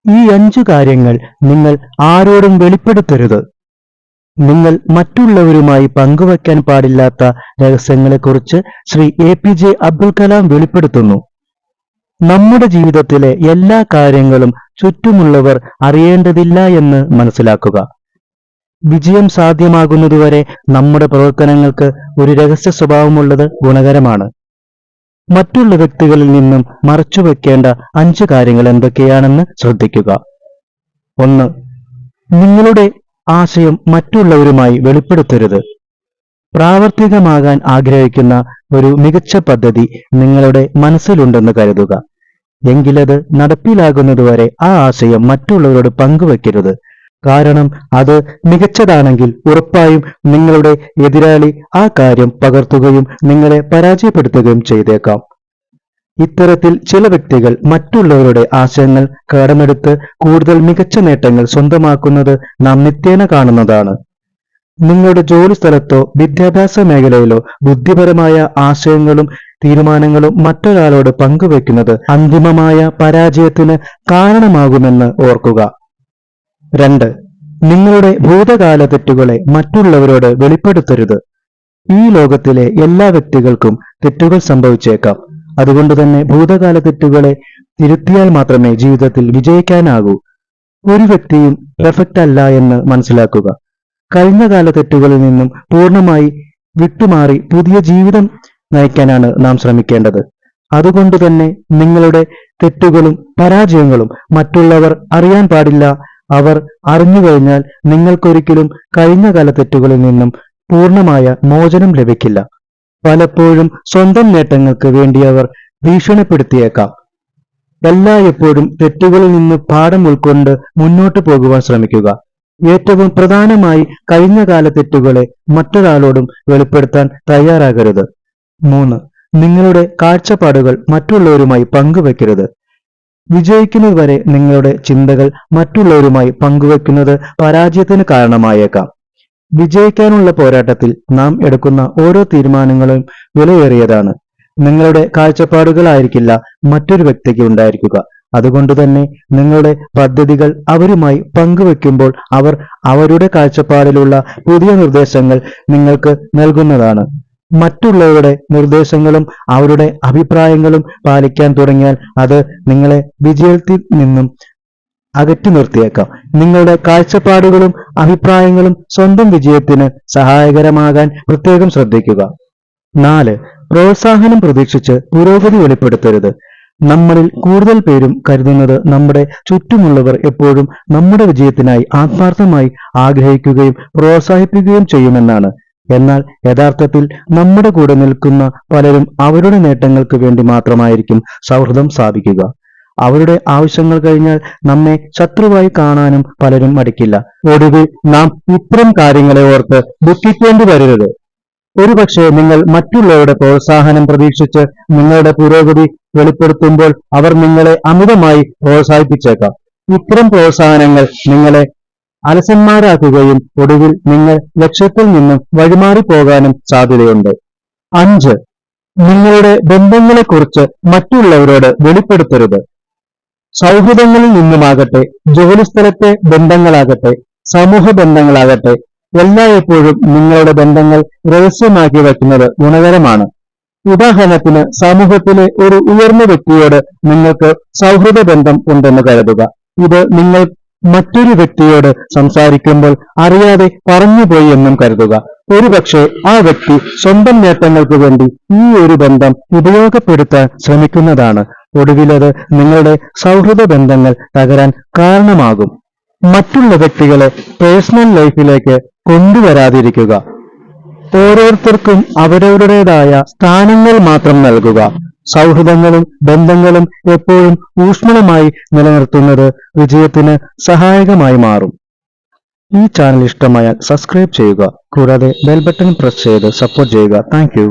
ഈ 5 കാര്യങ്ങൾ നിങ്ങൾ ആരോടും വെളിപ്പെടുത്തരുത്. നിങ്ങൾ മറ്റുള്ളവരുമായി പങ്കുവയ്ക്കാൻ പാടില്ലാത്ത രഹസ്യങ്ങളെക്കുറിച്ച് ശ്രീ എ.പി.ജെ. അബ്ദുൽ കലാം വെളിപ്പെടുത്തുന്നു. നമ്മുടെ ജീവിതത്തിലെ എല്ലാ കാര്യങ്ങളും ചുറ്റുമുള്ളവർ അറിയേണ്ടതില്ല എന്ന് മനസ്സിലാക്കുക. വിജയം സാധ്യമാകുന്നതുവരെ നമ്മുടെ പ്രവർത്തനങ്ങൾക്ക് ഒരു രഹസ്യ സ്വഭാവമുള്ളത് ഗുണകരമാണ്. മറ്റുള്ള വ്യക്തികളിൽ നിന്നും മറച്ചുവെക്കേണ്ട 5 കാര്യങ്ങൾ എന്തൊക്കെയാണെന്ന് ശ്രദ്ധിക്കുക. 1. നിങ്ങളുടെ ആശയം മറ്റുള്ളവരുമായി വെളിപ്പെടുത്തരുത്. പ്രാവർത്തികമാകാൻ ആഗ്രഹിക്കുന്ന ഒരു മികച്ച പദ്ധതി നിങ്ങളുടെ മനസ്സിലുണ്ടെന്ന് കരുതുക. എങ്കിലത് നടപ്പിലാകുന്നതുവരെ ആ ആശയം മറ്റുള്ളവരോട് പങ്കുവെക്കരുത്. കാരണം അത് മികച്ചതാണെങ്കിൽ ഉറപ്പായും നിങ്ങളുടെ എതിരാളി ആ കാര്യം പകർത്തുകയും നിങ്ങളെ പരാജയപ്പെടുത്തുകയും ചെയ്തേക്കാം. ഇത്തരത്തിൽ ചില വ്യക്തികൾ മറ്റുള്ളവരുടെ ആശയങ്ങൾ കടമെടുത്ത് കൂടുതൽ മികച്ച നേട്ടങ്ങൾ സ്വന്തമാക്കുന്നത് നാം നിത്യേന കാണുന്നതാണ്. നിങ്ങളുടെ ജോലിസ്ഥലത്തോ വിദ്യാഭ്യാസ മേഖലയിലോ ബുദ്ധിപരമായ ആശയങ്ങളും തീരുമാനങ്ങളും മറ്റൊരാളോട് പങ്കുവെക്കുന്നത് അന്തിമമായ പരാജയത്തിന് കാരണമാകുമെന്ന് ഓർക്കുക. 2. നിങ്ങളുടെ ഭൂതകാല തെറ്റുകളെ മറ്റുള്ളവരോട് വെളിപ്പെടുത്തരുത്. ഈ ലോകത്തിലെ എല്ലാ വ്യക്തികൾക്കും തെറ്റുകൾ സംഭവിച്ചേക്കാം. അതുകൊണ്ടുതന്നെ ഭൂതകാല തെറ്റുകളെ തിരുത്തിയാൽ മാത്രമേ ജീവിതത്തിൽ വിജയിക്കാനാകൂ. ഒരു വ്യക്തിയും പെർഫെക്റ്റ് അല്ല എന്ന് മനസ്സിലാക്കുക. കഴിഞ്ഞകാല തെറ്റുകളിൽ നിന്നും പൂർണ്ണമായി വിട്ടുമാറി പുതിയ ജീവിതം നയിക്കാനാണ് നാം ശ്രമിക്കേണ്ടത്. അതുകൊണ്ടുതന്നെ നിങ്ങളുടെ തെറ്റുകളും പരാജയങ്ങളും മറ്റുള്ളവർ അറിയാൻ പാടില്ല. അവർ അറിഞ്ഞുകഴിഞ്ഞാൽ നിങ്ങൾക്കൊരിക്കലും കഴിഞ്ഞകാല തെറ്റുകളിൽ നിന്നും പൂർണ്ണമായ മോചനം ലഭിക്കില്ല. പലപ്പോഴും സ്വന്തം നേട്ടങ്ങൾക്ക് വേണ്ടി അവർ ഭീഷണിപ്പെടുത്തിയേക്കാം. എല്ലായ്പ്പോഴും തെറ്റുകളിൽ നിന്ന് പാഠം ഉൾക്കൊണ്ട് മുന്നോട്ടു പോകുവാൻ ശ്രമിക്കുക. ഏറ്റവും പ്രധാനമായി കഴിഞ്ഞകാല തെറ്റുകളെ മറ്റൊരാളോടും വെളിപ്പെടുത്താൻ തയ്യാറാകരുത്. 3. നിങ്ങളുടെ കാഴ്ചപ്പാടുകൾ മറ്റുള്ളവരുമായി പങ്കുവെക്കരുത്. വിജയിക്കുന്നതുവരെ നിങ്ങളുടെ ചിന്തകൾ മറ്റുള്ളവരുമായി പങ്കുവെക്കുന്നത് പരാജയത്തിന് കാരണമായേക്കാം. വിജയിക്കാനുള്ള പോരാട്ടത്തിൽ നാം എടുക്കുന്ന ഓരോ തീരുമാനങ്ങളും വിലയേറിയതാണ്. നിങ്ങളുടെ കാഴ്ചപ്പാടുകളായിരിക്കില്ല മറ്റൊരു വ്യക്തിക്ക് ഉണ്ടായിരിക്കുക. അതുകൊണ്ടുതന്നെ നിങ്ങളുടെ പദ്ധതികൾ അവരുമായി പങ്കുവെക്കുമ്പോൾ അവർ അവരുടെ കാഴ്ചപ്പാടിലുള്ള പുതിയ നിർദ്ദേശങ്ങൾ നിങ്ങൾക്ക് നൽകുന്നതാണ്. മറ്റുള്ളവരുടെ നിർദ്ദേശങ്ങളും അവരുടെ അഭിപ്രായങ്ങളും പാലിക്കാൻ തുടങ്ങിയാൽ അത് നിങ്ങളെ വിജയത്തിൽ നിന്നും അകറ്റി നിർത്തിയേക്കാം. നിങ്ങളുടെ കാഴ്ചപ്പാടുകളും അഭിപ്രായങ്ങളും സ്വന്തം വിജയത്തിന് സഹായകരമാകാൻ പ്രത്യേകം ശ്രദ്ധിക്കുക. 4. പ്രോത്സാഹനം പ്രതീക്ഷിച്ച് പുരോഗതി വെളിപ്പെടുത്തരുത്. നമ്മളിൽ കൂടുതൽ പേരും കരുതുന്നത് നമ്മുടെ ചുറ്റുമുള്ളവർ എപ്പോഴും നമ്മുടെ വിജയത്തിനായി ആത്മാർത്ഥമായി ആഗ്രഹിക്കുകയും പ്രോത്സാഹിപ്പിക്കുകയും ചെയ്യുമെന്നാണ്. എന്നാൽ യഥാർത്ഥത്തിൽ നമ്മുടെ കൂടെ നിൽക്കുന്ന പലരും അവരുടെ നേട്ടങ്ങൾക്ക് വേണ്ടി മാത്രമായിരിക്കും സൗഹൃദം സ്ഥാപിക്കുക. അവരുടെ ആവശ്യങ്ങൾ കഴിഞ്ഞാൽ നമ്മെ ശത്രുവായി കാണാനും പലരും മടിക്കില്ല. ഒടുവിൽ നാം ഇത്തരം കാര്യങ്ങളെ ഓർത്ത് ദുഃഖിക്കേണ്ടി വരരുത്. ഒരുപക്ഷെ നിങ്ങൾ മറ്റുള്ളവരുടെ പ്രോത്സാഹനം പ്രതീക്ഷിച്ച് നിങ്ങളുടെ പുരോഗതി വെളിപ്പെടുത്തുമ്പോൾ അവർ നിങ്ങളെ അമിതമായി പ്രോത്സാഹിപ്പിച്ചേക്കാം. ഇത്തരം പ്രോത്സാഹനങ്ങൾ നിങ്ങളെ അലസന്മാരാക്കുകയും ഒടുവിൽ നിങ്ങൾ ലക്ഷ്യത്തിൽ നിന്നും വഴിമാറിപ്പോകാനും സാധ്യതയുണ്ട്. 5. നിങ്ങളുടെ ബന്ധങ്ങളെക്കുറിച്ച് മറ്റുള്ളവരോട് വെളിപ്പെടുത്തരുത്. സൗഹൃദങ്ങളിൽ നിന്നുമാകട്ടെ, ജോലിസ്ഥലത്തെ ബന്ധങ്ങളാകട്ടെ, സമൂഹ ബന്ധങ്ങളാകട്ടെ, എല്ലായ്പ്പോഴും നിങ്ങളുടെ ബന്ധങ്ങൾ രഹസ്യമാക്കി വയ്ക്കുന്നത് ഗുണകരമാണ്. ഉദാഹരണത്തിന്, സമൂഹത്തിലെ ഒരു ഉയർന്ന വ്യക്തിയോട് നിങ്ങൾക്ക് സൗഹൃദ ബന്ധം ഉണ്ടെന്ന് കരുതുക. ഇത് നിങ്ങൾ മറ്റൊരു വ്യക്തിയോട് സംസാരിക്കുമ്പോൾ അറിയാതെ പറഞ്ഞുപോയി എന്നും കരുതുക. ഒരുപക്ഷെ ആ വ്യക്തി സ്വന്തം നേട്ടങ്ങൾക്ക് വേണ്ടി ഈ ഒരു ബന്ധം ഉപയോഗപ്പെടുത്താൻ ശ്രമിക്കുന്നതാണ്. ഒടുവിലത് നിങ്ങളുടെ സൗഹൃദ ബന്ധങ്ങൾ തകരാൻ കാരണമാകും. മറ്റുള്ള വ്യക്തികളെ പേഴ്സണൽ ലൈഫിലേക്ക് കൊണ്ടുവരാതിരിക്കുക. ഓരോരുത്തർക്കും അവരവരുടേതായ സ്ഥാനങ്ങൾ മാത്രം നൽകുക. സൗഹൃദങ്ങളും ബന്ധങ്ങളും എപ്പോഴും ഊഷ്മളമായി നിലനിർത്തുന്നത് വിജയത്തിന് സഹായകമായി മാറും. ഈ ചാനൽ ഇഷ്ടമായാൽ സബ്സ്ക്രൈബ് ചെയ്യുക. കൂടാതെ ബെൽ ബട്ടൺ പ്രസ് ചെയ്ത് സപ്പോർട്ട് ചെയ്യുക. Thank you.